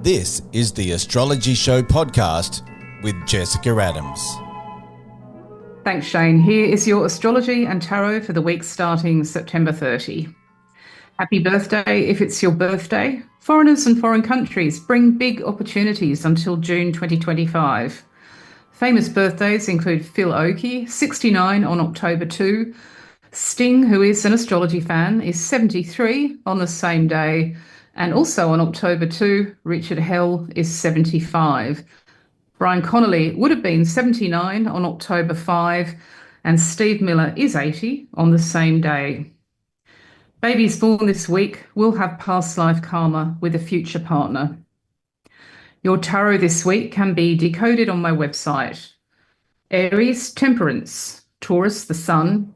This is the Astrology Show podcast with Jessica Adams. Thanks, Shane. Here is your astrology and tarot for the week starting September 30. Happy birthday if it's your birthday. Foreigners and foreign countries bring big opportunities until June 2025. Famous birthdays include Phil Oakey, 69 on October 2. Sting, who is an astrology fan, is 73 on the same day. And also on October 2, Richard Hell is 75. Brian Connolly would have been 79 on October 5, and Steve Miller is 80 on the same day. Babies born this week will have past life karma with a future partner. Your tarot this week can be decoded on my website. Aries, Temperance. Taurus, the Sun.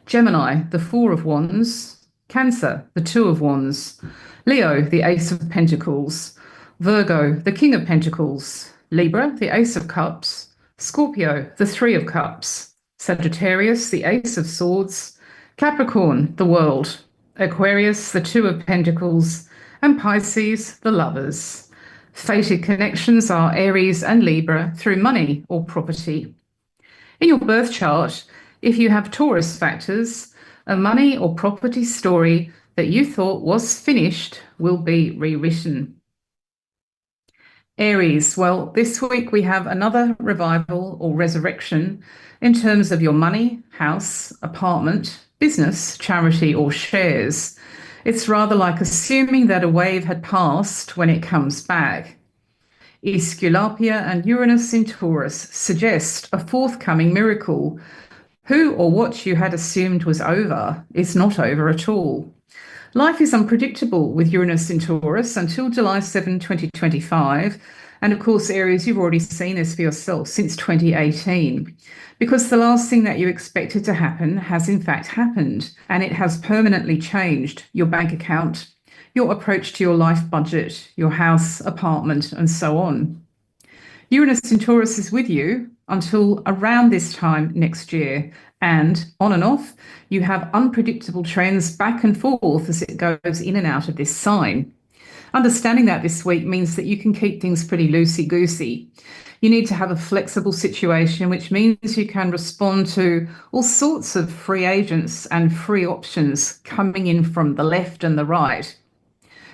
Gemini, the Four of Wands. Cancer, the Two of Wands. Leo, the Ace of Pentacles. Virgo, the King of Pentacles. Libra, the Ace of Cups. Scorpio, the Three of Cups. Sagittarius, the Ace of Swords. Capricorn, the World. Aquarius, the Two of Pentacles. And Pisces, the Lovers. Fated connections are Aries and Libra through money or property. In your birth chart, if you have Taurus factors, a money or property story that you thought was finished will be rewritten. Aries, well, this week we have another revival or resurrection in terms of your money, house, apartment, business, charity, or shares. It's rather like assuming that a wave had passed when it comes back. Aesculapia and Uranus in Taurus suggest a forthcoming miracle. Who or what you had assumed was over is not over at all. Life is unpredictable with Uranus in Taurus until July 7, 2025. And of course, Aries, you've already seen this for yourself since 2018, because the last thing that you expected to happen has in fact happened, and it has permanently changed your bank account, your approach to your life budget, your house, apartment, and so on. Uranus in Taurus is with you until around this time next year, and on and off, you have unpredictable trends back and forth as it goes in and out of this sign. Understanding that this week means that you can keep things pretty loosey-goosey. You need to have a flexible situation, which means you can respond to all sorts of free agents and free options coming in from the left and the right.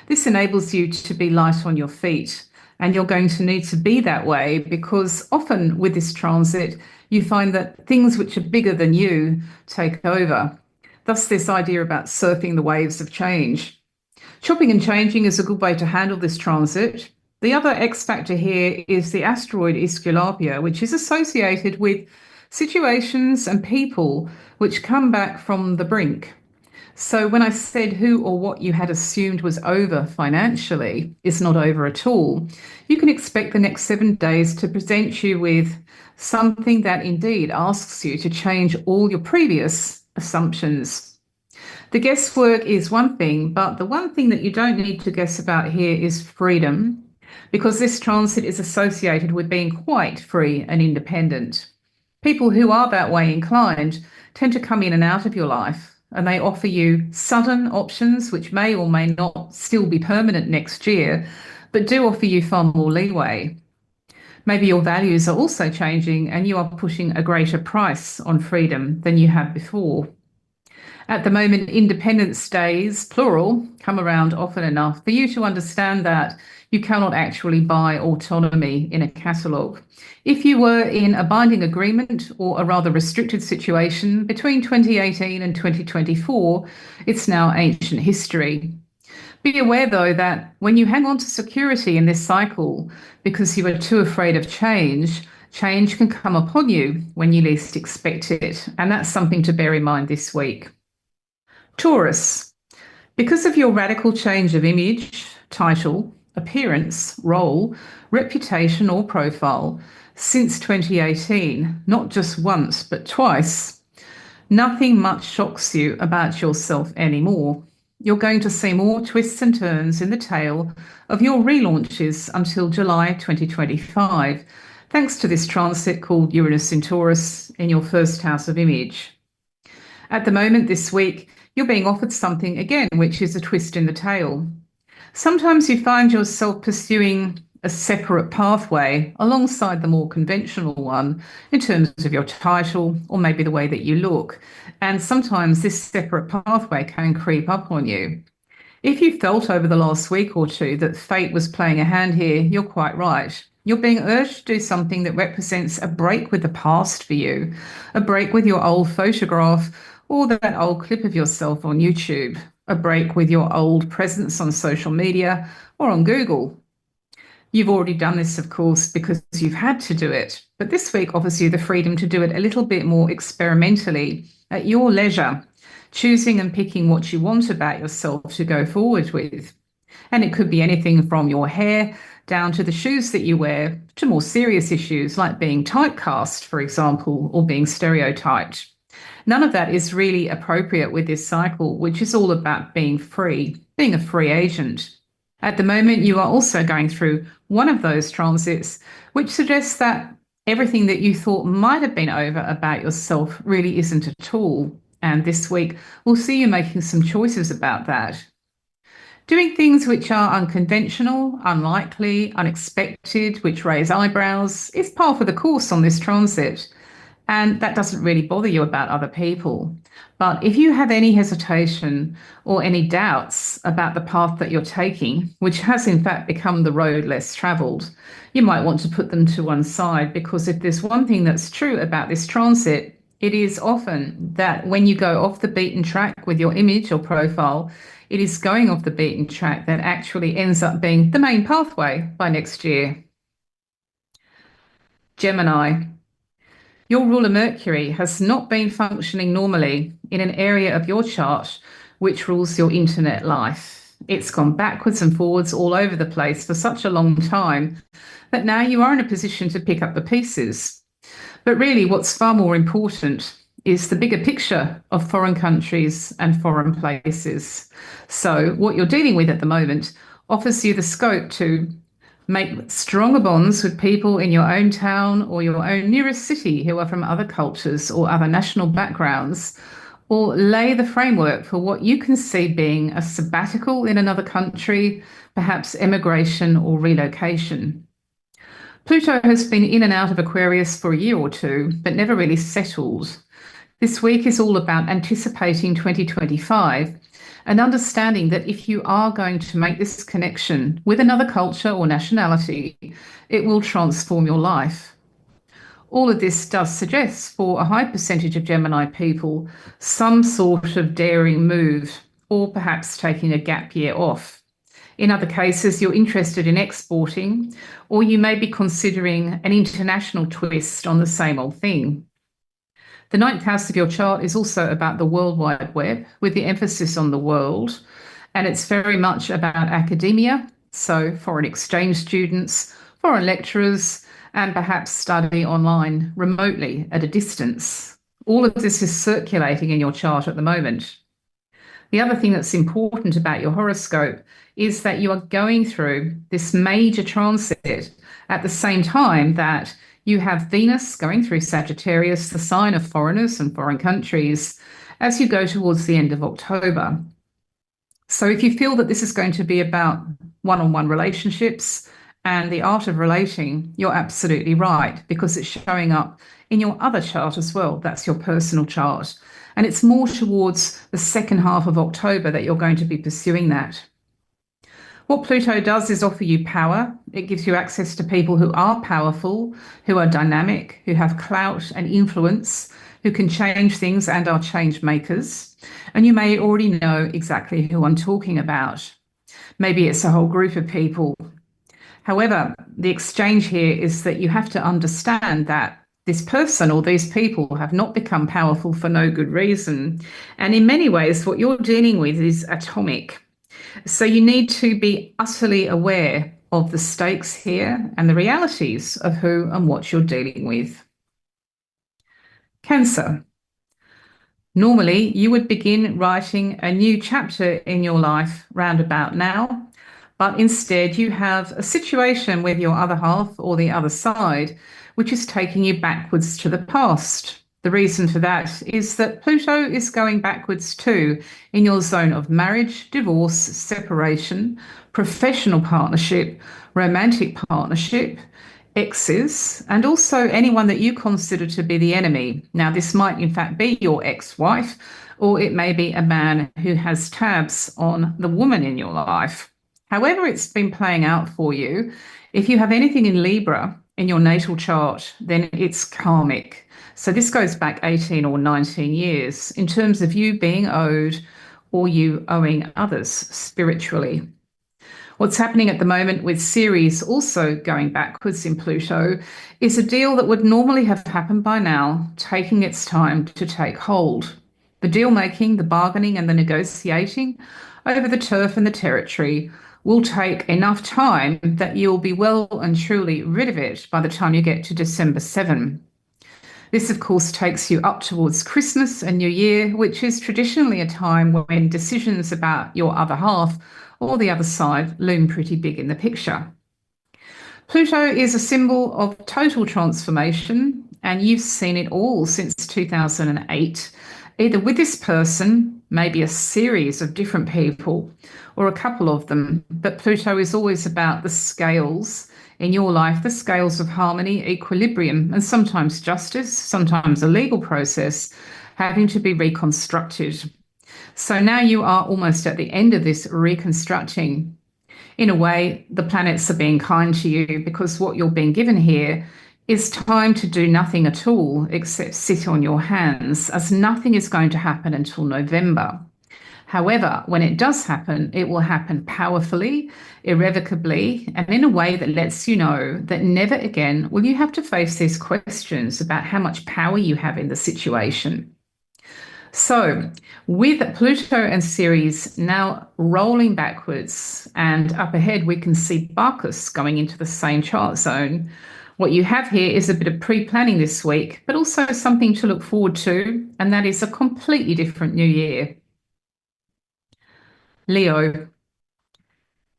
This enables you to be light on your feet, and you're going to need to be that way because often with this transit, you find that things which are bigger than you take over. Thus, this idea about surfing the waves of change. Chopping and changing is a good way to handle this transit. The other X factor here is the asteroid Aesculapia, which is associated with situations and people which come back from the brink. So when I said who or what you had assumed was over financially is not over at all, you can expect the next 7 days to present you with something that indeed asks you to change all your previous assumptions. The guesswork is one thing, but the one thing that you don't need to guess about here is freedom, because this transit is associated with being quite free and independent. People who are that way inclined tend to come in and out of your life, and they offer you sudden options which may or may not still be permanent next year, but do offer you far more leeway. Maybe your values are also changing and you are putting a greater price on freedom than you had before. At the moment, independence days, plural, come around often enough for you to understand that you cannot actually buy autonomy in a catalogue. If you were in a binding agreement or a rather restricted situation between 2018 and 2024, it's now ancient history. Be aware, though, that when you hang on to security in this cycle because you are too afraid of change, change can come upon you when you least expect it, and that's something to bear in mind this week. Taurus, because of your radical change of image, title, appearance, role, reputation or profile since 2018, not just once but twice, nothing much shocks you about yourself anymore. You're going to see more twists and turns in the tale of your relaunches until July 2025, thanks to this transit called Uranus in Taurus in your first house of image. At the moment this week, you're being offered something again, which is a twist in the tale. Sometimes you find yourself pursuing a separate pathway alongside the more conventional one in terms of your title or maybe the way that you look. And sometimes this separate pathway can creep up on you. If you felt over the last week or two that fate was playing a hand here, you're quite right. You're being urged to do something that represents a break with the past for you, a break with your old photograph or that old clip of yourself on YouTube, a break with your old presence on social media or on Google. You've already done this, of course, because you've had to do it. But this week offers you the freedom to do it a little bit more experimentally at your leisure, choosing and picking what you want about yourself to go forward with. And it could be anything from your hair down to the shoes that you wear to more serious issues like being typecast, for example, or being stereotyped. None of that is really appropriate with this cycle, which is all about being free, being a free agent. At the moment, you are also going through one of those transits, which suggests that everything that you thought might have been over about yourself really isn't at all. And this week, we'll see you making some choices about that. Doing things which are unconventional, unlikely, unexpected, which raise eyebrows, is par for the course on this transit. And that doesn't really bother you about other people. But if you have any hesitation or any doubts about the path that you're taking, which has in fact become the road less travelled, you might want to put them to one side, because if there's one thing that's true about this transit, it is often that when you go off the beaten track with your image or profile, it is going off the beaten track that actually ends up being the main pathway by next year. Gemini. Your ruler Mercury has not been functioning normally in an area of your chart which rules your internet life. It's gone backwards and forwards all over the place for such a long time that now you are in a position to pick up the pieces. But really, what's far more important is the bigger picture of foreign countries and foreign places. So what you're dealing with at the moment offers you the scope to make stronger bonds with people in your own town or your own nearest city who are from other cultures or other national backgrounds, or lay the framework for what you can see being a sabbatical in another country, perhaps emigration or relocation. Pluto has been in and out of Aquarius for a year or two, but never really settled. This week is all about anticipating 2025 and understanding that if you are going to make this connection with another culture or nationality, it will transform your life. All of this does suggest, for a high percentage of Gemini people, some sort of daring move, or perhaps taking a gap year off. In other cases, you're interested in exporting, or you may be considering an international twist on the same old thing. The ninth house of your chart is also about the World Wide Web, with the emphasis on the world, and it's very much about academia, so foreign exchange students, foreign lecturers, and perhaps study online remotely at a distance. All of this is circulating in your chart at the moment. The other thing that's important about your horoscope is that you are going through this major transit at the same time that you have Venus going through Sagittarius, the sign of foreigners and foreign countries, as you go towards the end of October. So if you feel that this is going to be about one-on-one relationships and the art of relating, you're absolutely right, because it's showing up in your other chart as well. That's your personal chart. And it's more towards the second half of October that you're going to be pursuing that. What Pluto does is offer you power. It gives you access to people who are powerful, who are dynamic, who have clout and influence, who can change things and are change makers. And you may already know exactly who I'm talking about. Maybe it's a whole group of people. However, the exchange here is that you have to understand that this person or these people have not become powerful for no good reason. And in many ways, what you're dealing with is atomic. So you need to be utterly aware of the stakes here and the realities of who and what you're dealing with. Cancer. Normally, you would begin writing a new chapter in your life round about now, but instead you have a situation with your other half or the other side, which is taking you backwards to the past. The reason for that is that Pluto is going backwards too in your zone of marriage, divorce, separation, professional partnership, romantic partnership, exes, and also anyone that you consider to be the enemy. Now, this might in fact be your ex-wife, or it may be a man who has tabs on the woman in your life. However it's been playing out for you, if you have anything in Libra in your natal chart, then it's karmic. So this goes back 18 or 19 years in terms of you being owed or you owing others spiritually. What's happening at the moment with Ceres also going backwards in Pluto is a deal that would normally have happened by now, taking its time to take hold. The deal making, the bargaining, and the negotiating over the turf and the territory will take enough time that you'll be well and truly rid of it by the time you get to December 7. This, of course, takes you up towards Christmas and New Year, which is traditionally a time when decisions about your other half or the other side loom pretty big in the picture. Pluto is a symbol of total transformation, and you've seen it all since 2008, either with this person, maybe a series of different people, or a couple of them. But Pluto is always about the scales in your life, the scales of harmony, equilibrium, and sometimes justice, sometimes a legal process having to be reconstructed. So now you are almost at the end of this reconstructing. In a way, the planets are being kind to you because what you're being given here is time to do nothing at all except sit on your hands, as nothing is going to happen until November. However, when it does happen, it will happen powerfully, irrevocably, and in a way that lets you know that never again will you have to face these questions about how much power you have in the situation. So, with Pluto and Ceres now rolling backwards, and up ahead we can see Bacchus going into the same chart zone. What you have here is a bit of pre-planning this week, but also something to look forward to, and that is a completely different new year. Leo.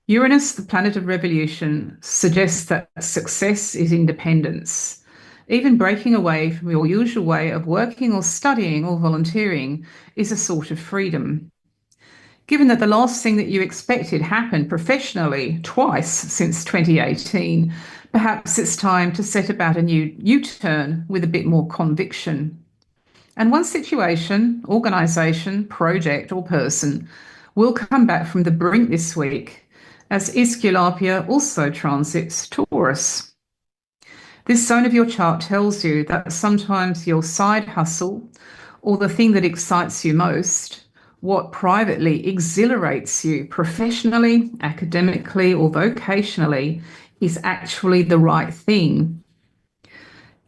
Uranus, the planet of revolution, suggests that success is independence. Even breaking away from your usual way of working or studying or volunteering is a sort of freedom. Given that the last thing that you expected happened professionally twice since 2018, perhaps it's time to set about a new U-turn with a bit more conviction. And one situation, organisation, project or person will come back from the brink this week as Aesculapia also transits Taurus. This zone of your chart tells you that sometimes your side hustle or the thing that excites you most, what privately exhilarates you professionally, academically, or vocationally, is actually the right thing.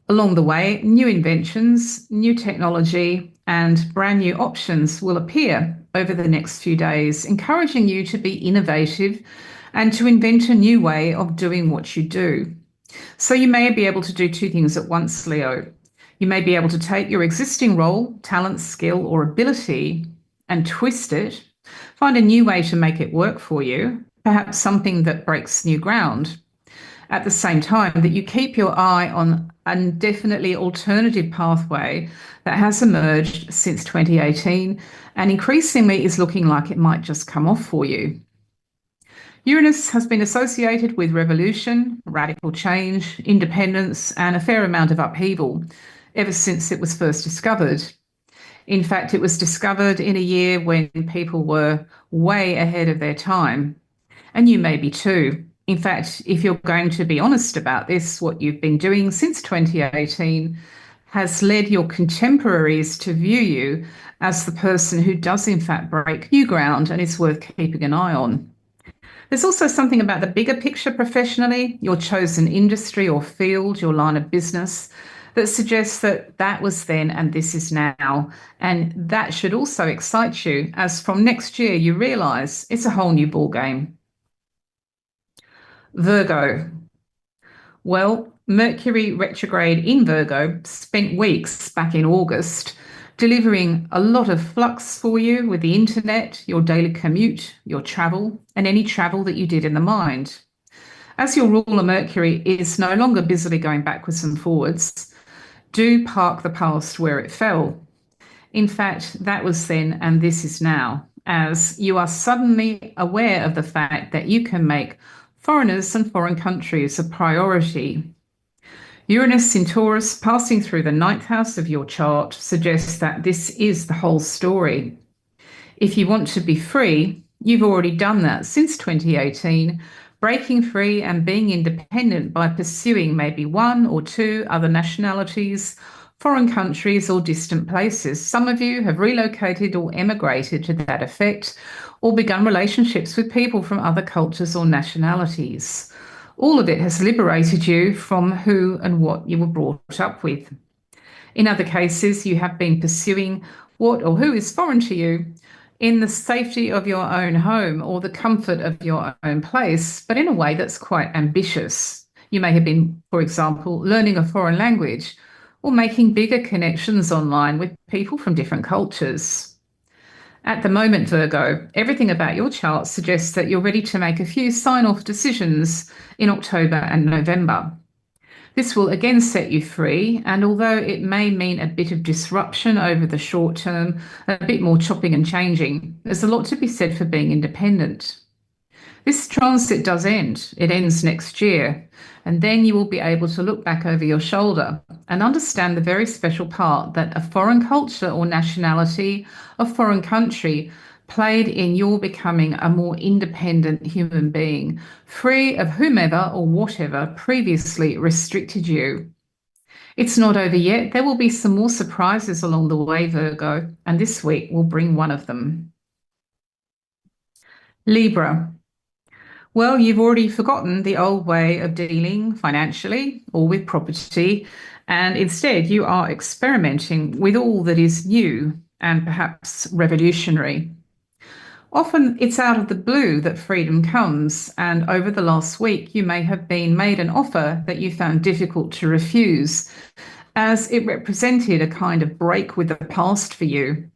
Along the way, new inventions, new technology, and brand new options will appear over the next few days, encouraging you to be innovative and to invent a new way of doing what you do. So you may be able to do two things at once, Leo. You may be able to take your existing role, talent, skill, or ability and twist it, find a new way to make it work for you, perhaps something that breaks new ground. At the same time, that you keep your eye on a definitely alternative pathway that has emerged since 2018 and increasingly is looking like it might just come off for you. Uranus has been associated with revolution, radical change, independence, and a fair amount of upheaval ever since it was first discovered. In fact, it was discovered in a year when people were way ahead of their time, and you may be too. In fact, if you're going to be honest about this, what you've been doing since 2018 has led your contemporaries to view you as the person who does in fact break new ground and is worth keeping an eye on. There's also something about the bigger picture professionally, your chosen industry or field, your line of business, that suggests that that was then and this is now. And that should also excite you as from next year you realise it's a whole new ballgame. Virgo. Well, Mercury retrograde in Virgo spent weeks back in August delivering a lot of flux for you with the internet, your daily commute, your travel, and any travel that you did in the mind. As your ruler Mercury is no longer busily going backwards and forwards, do park the past where it fell. In fact, that was then and this is now. as you are suddenly aware of the fact that you can make foreigners and foreign countries a priority. Uranus in Taurus passing through the ninth house of your chart suggests that this is the whole story. If you want to be free, you've already done that since 2018, breaking free and being independent by pursuing maybe one or two other nationalities, foreign countries, or distant places. Some of you have relocated or emigrated to that effect, or begun relationships with people from other cultures or nationalities. All of it has liberated you from who and what you were brought up with. In other cases, you have been pursuing what or who is foreign to you in the safety of your own home or the comfort of your own place, but in a way that's quite ambitious. You may have been, for example, learning a foreign language or making bigger connections online with people from different cultures. At the moment, Virgo, everything about your chart suggests that you're ready to make a few sign-off decisions in October and November. This will again set you free, and although it may mean a bit of disruption over the short term, a bit more chopping and changing, there's a lot to be said for being independent. This transit does end. It ends next year, and then you will be able to look back over your shoulder and understand the very special part that a foreign culture or nationality, a foreign country, played in your becoming a more independent human being, free of whomever or whatever previously restricted you. It's not over yet. There will be some more surprises along the way, Virgo, and this week will bring one of them. Libra. Well, you've already forgotten the old way of dealing financially or with property, and instead you are experimenting with all that is new and perhaps revolutionary. Often it's out of the blue that freedom comes, and over the last week you may have been made an offer that you found difficult to refuse, as it represented a kind of break with the past for you.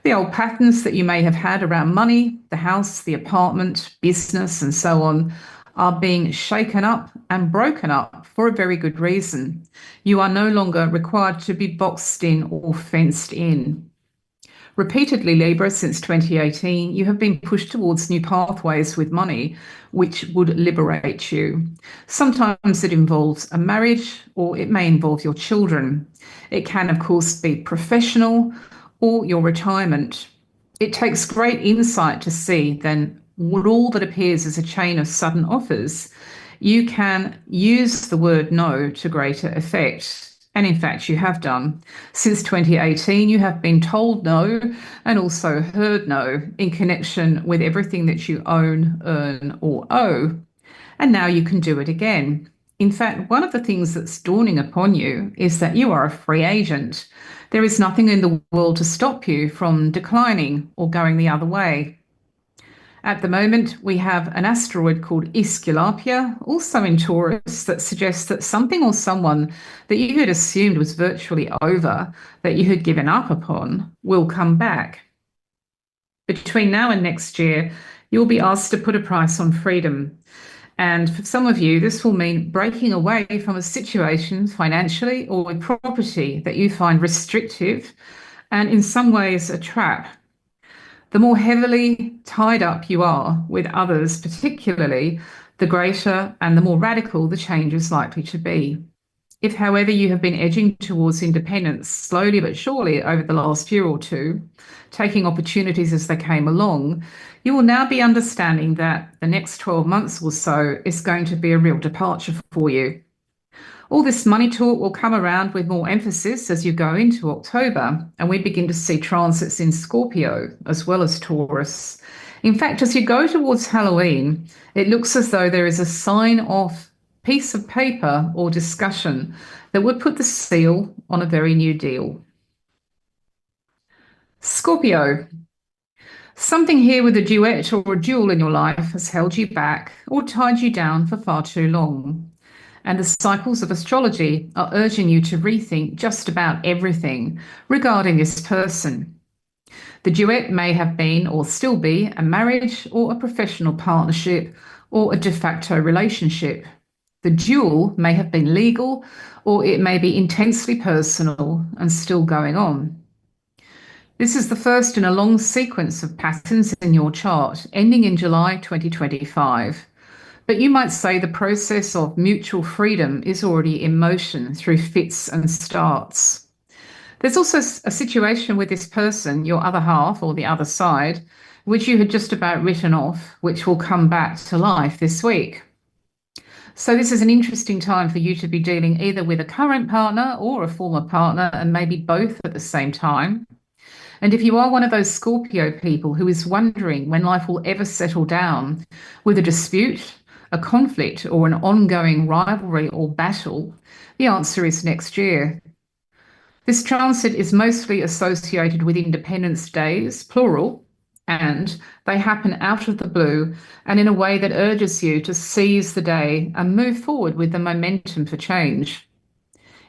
The old patterns that you may have had around money, the house, the apartment, business, and so on are being shaken up and broken up for a very good reason. You are no longer required to be boxed in or fenced in. Repeatedly, Libra, since 2018, you have been pushed towards new pathways with money, which would liberate you. Sometimes it involves a marriage, or it may involve your children. It can, of course, be professional or your retirement. It takes great insight to see then with all that appears as a chain of sudden offers, you can use the word no to greater effect. And in fact, you have done. Since 2018, you have been told no and also heard no in connection with everything that you own, earn, or owe. And now you can do it again. In fact, one of the things that's dawning upon you is that you are a free agent. There is nothing in the world to stop you from declining or going the other way. At the moment, we have an asteroid called Aesculapia, also in Taurus, that suggests that something or someone that you had assumed was virtually over, that you had given up upon, will come back. Between now and next year, you'll be asked to put a price on freedom. And for some of you, this will mean breaking away from a situation financially or with property that you find restrictive and in some ways a trap. The more heavily tied up you are with others, particularly, the greater and the more radical the change is likely to be. If, however, you have been edging towards independence slowly but surely over the last year or two, taking opportunities as they came along, you will now be understanding that the next 12 months or so is going to be a real departure for you. All this money talk will come around with more emphasis as you go into October, and we begin to see transits in Scorpio as well as Taurus. In fact, as you go towards Halloween, it looks as though there is a sign-off piece of paper or discussion that would put the seal on a very new deal. Scorpio. Something here with a duet or a duel in your life has held you back or tied you down for far too long. And the cycles of astrology are urging you to rethink just about everything regarding this person. The duet may have been or still be a marriage or a professional partnership or a de facto relationship. The duel may have been legal or it may be intensely personal and still going on. This is the first in a long sequence of patterns in your chart, ending in July 2025. But you might say the process of mutual freedom is already in motion through fits and starts. There's also a situation with this person, your other half or the other side, which you had just about written off, which will come back to life this week. So this is an interesting time for you to be dealing either with a current partner or a former partner, and maybe both at the same time. And if you are one of those Scorpio people who is wondering when life will ever settle down with a dispute, a conflict, or an ongoing rivalry or battle, the answer is next year. This transit is mostly associated with Independence Days, plural, and they happen out of the blue and in a way that urges you to seize the day and move forward with the momentum for change.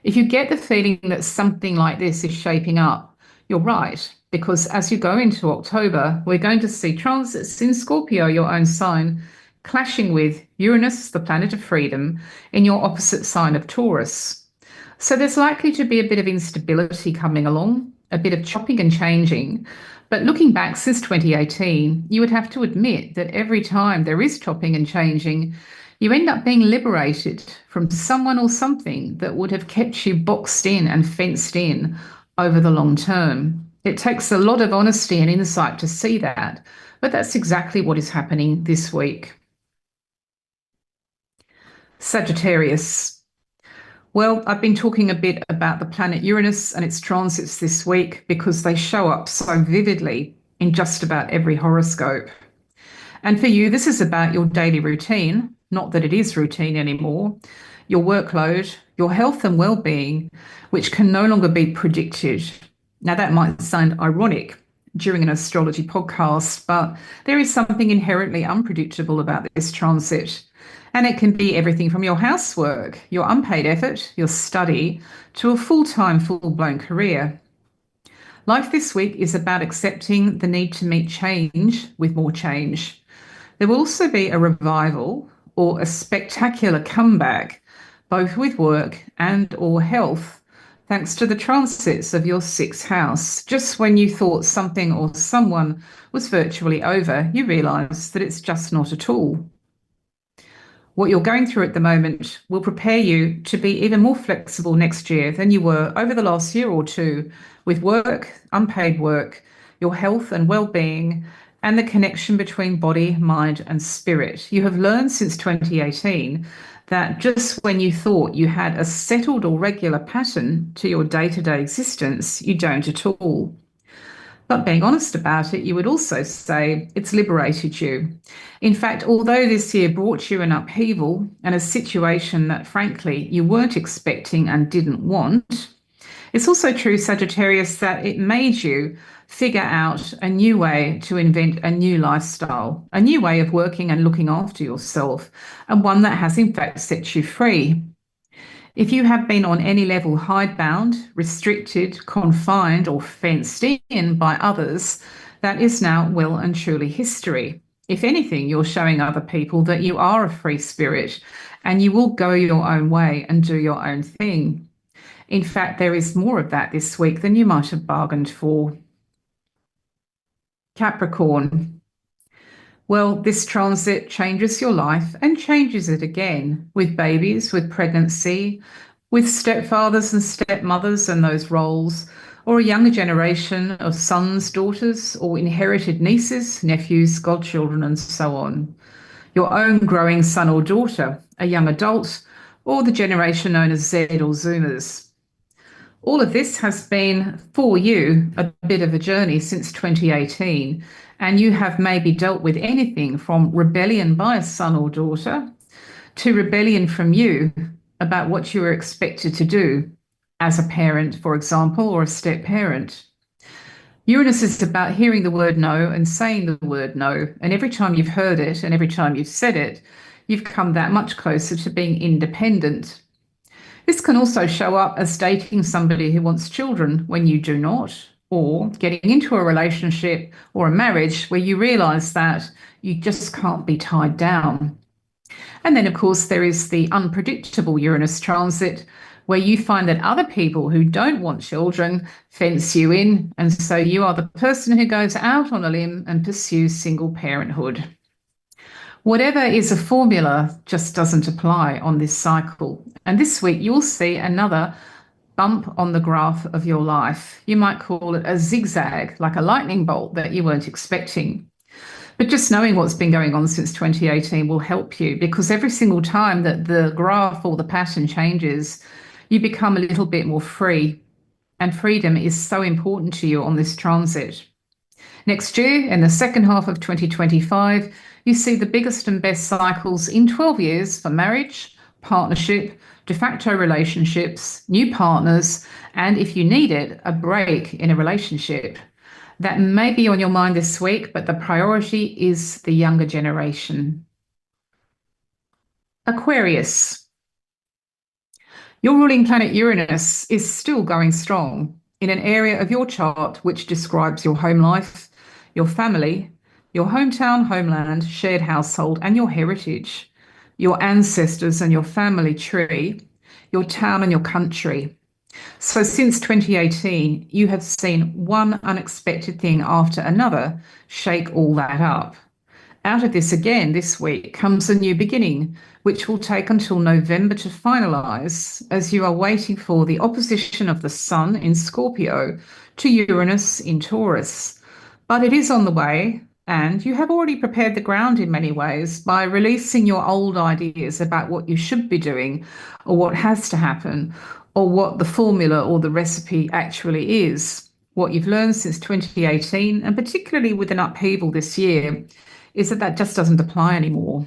If you get the feeling that something like this is shaping up, you're right, because as you go into October, we're going to see transits in Scorpio, your own sign, clashing with Uranus, the planet of freedom, in your opposite sign of Taurus. So there's likely to be a bit of instability coming along, a bit of chopping and changing. But looking back since 2018, you would have to admit that every time there is chopping and changing, you end up being liberated from someone or something that would have kept you boxed in and fenced in over the long term. It takes a lot of honesty and insight to see that, but that's exactly what is happening this week. Sagittarius. Well, I've been talking a bit about the planet Uranus and its transits this week because they show up so vividly in just about every horoscope. And for you, this is about your daily routine, not that it is routine anymore, your workload, your health and well-being, which can no longer be predicted. Now, that might sound ironic during an astrology podcast, but there is something inherently unpredictable about this transit. And it can be everything from your housework, your unpaid effort, your study, to a full-time, full-blown career. Life this week is about accepting the need to meet change with more change. There will also be a revival or a spectacular comeback, both with work and or health, thanks to the transits of your sixth house. Just when you thought something or someone was virtually over, you realise that it's just not at all. What you're going through at the moment will prepare you to be even more flexible next year than you were over the last year or two with work, unpaid work, your health and well-being, and the connection between body, mind, and spirit. You have learned since 2018 that just when you thought you had a settled or regular pattern to your day-to-day existence, you don't at all. But being honest about it, you would also say it's liberated you. In fact, although this year brought you an upheaval and a situation that, frankly, you weren't expecting and didn't want, it's also true, Sagittarius, that it made you figure out a new way to invent a new lifestyle, a new way of working and looking after yourself, and one that has, in fact, set you free. If you have been on any level hidebound, restricted, confined, or fenced in by others, that is now well and truly history. If anything, you're showing other people that you are a free spirit and you will go your own way and do your own thing. In fact, there is more of that this week than you might have bargained for. Capricorn. Well, this transit changes your life and changes it again with babies, with pregnancy, with stepfathers and stepmothers and those roles, or a younger generation of sons, daughters, or inherited nieces, nephews, godchildren, and so on. Your own growing son or daughter, a young adult, or the generation known as Z or Zoomers. All of this has been, for you, a bit of a journey since 2018, and you have maybe dealt with anything from rebellion by a son or daughter to rebellion from you about what you were expected to do as a parent, for example, or a step parent. Uranus is about hearing the word no and saying the word no, and every time you've heard it and every time you've said it, you've come that much closer to being independent. This can also show up as dating somebody who wants children when you do not, or getting into a relationship or a marriage where you realise that you just can't be tied down. And then, of course, there is the unpredictable Uranus transit, where you find that other people who don't want children fence you in, and so you are the person who goes out on a limb and pursues single parenthood. Whatever is a formula just doesn't apply on this cycle. And this week you'll see another bump on the graph of your life. You might call it a zigzag, like a lightning bolt that you weren't expecting. But just knowing what's been going on since 2018 will help you, because every single time that the graph or the pattern changes, you become a little bit more free. And freedom is so important to you on this transit. Next year, in the second half of 2025, you see the biggest and best cycles in 12 years for marriage, partnership, de facto relationships, new partners, and if you need it, a break in a relationship. That may be on your mind this week, but the priority is the younger generation. Aquarius. Your ruling planet Uranus is still going strong in an area of your chart which describes your home life, your family, your hometown, homeland, shared household, and your heritage, your ancestors and your family tree, your town and your country. So since 2018, you have seen one unexpected thing after another shake all that up. Out of this again this week comes a new beginning, which will take until November to finalise, as you are waiting for the opposition of the Sun in Scorpio to Uranus in Taurus. But it is on the way, and you have already prepared the ground in many ways by releasing your old ideas about what you should be doing or what has to happen or what the formula or the recipe actually is. What you've learned since 2018, and particularly with an upheaval this year, is that that just doesn't apply anymore.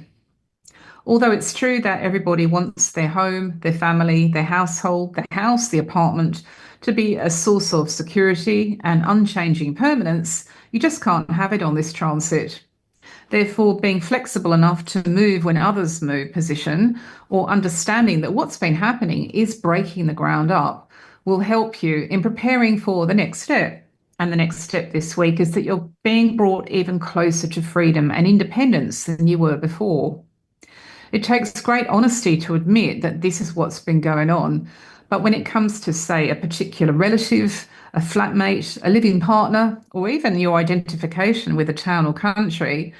Although it's true that everybody wants their home, their family, their household, the house, the apartment to be a source of security and unchanging permanence, you just can't have it on this transit. Therefore, being flexible enough to move when others move position, or understanding that what's been happening is breaking the ground up, will help you in preparing for the next step. And the next step this week is that you're being brought even closer to freedom and independence than you were before. It takes great honesty to admit that this is what's been going on. But when it comes to, say, a particular relative, a flatmate, a living partner, or even your identification with a town or country,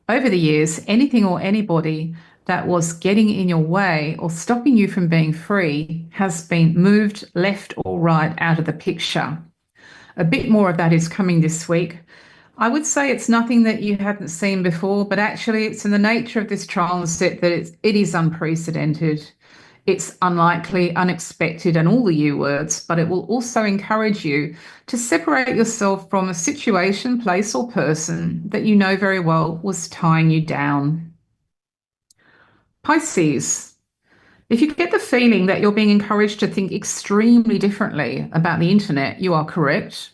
over the years, anything or anybody that was getting in your way or stopping you from being free has been moved left or right out of the picture. A bit more of that is coming this week. I would say it's nothing that you hadn't seen before, but actually it's in the nature of this transit that it is unprecedented. It's unlikely, unexpected, and all the U words, but it will also encourage you to separate yourself from a situation, place, or person that you know very well was tying you down. Pisces. If you get the feeling that you're being encouraged to think extremely differently about the internet, you are correct.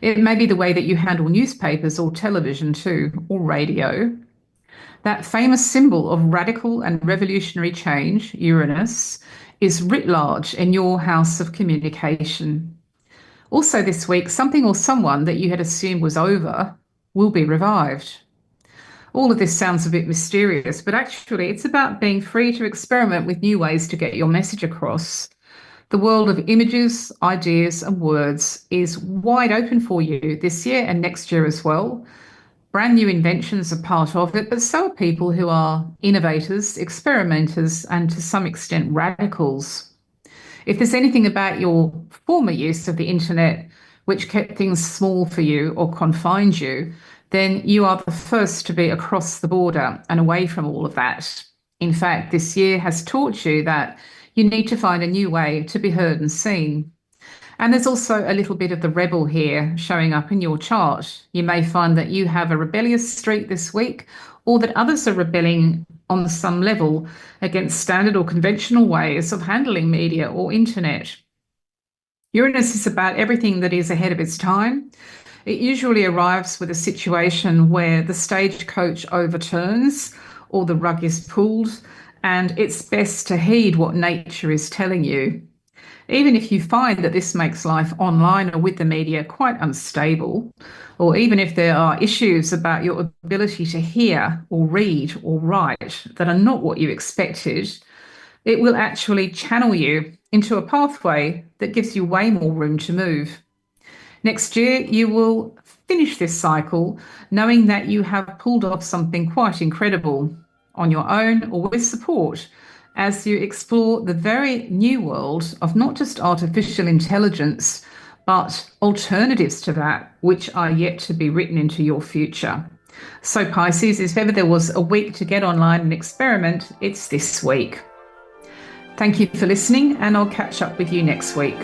It may be the way that you handle newspapers or television too, or radio. That famous symbol of radical and revolutionary change, Uranus, is writ large in your house of communication. Also this week, something or someone that you had assumed was over will be revived. All of this sounds a bit mysterious, but actually it's about being free to experiment with new ways to get your message across. The world of images, ideas, and words is wide open for you this year and next year as well. Brand new inventions are part of it, but so are people who are innovators, experimenters, and to some extent radicals. If there's anything about your former use of the internet which kept things small for you or confined you, then you are the first to be across the border and away from all of that. In fact, this year has taught you that you need to find a new way to be heard and seen. And there's also a little bit of the rebel here showing up in your chart. You may find that you have a rebellious streak this week, or that others are rebelling on some level against standard or conventional ways of handling media or internet. Uranus is about everything that is ahead of its time. It usually arrives with a situation where the stagecoach overturns or the rug is pulled, and it's best to heed what nature is telling you. Even if you find that this makes life online or with the media quite unstable, or even if there are issues about your ability to hear or read or write that are not what you expected, it will actually channel you into a pathway that gives you way more room to move. Next year, you will finish this cycle knowing that you have pulled off something quite incredible on your own or with support as you explore the very new world of not just artificial intelligence, but alternatives to that, which are yet to be written into your future. So Pisces, if ever there was a week to get online and experiment, it's this week. Thank you for listening, and I'll catch up with you next week.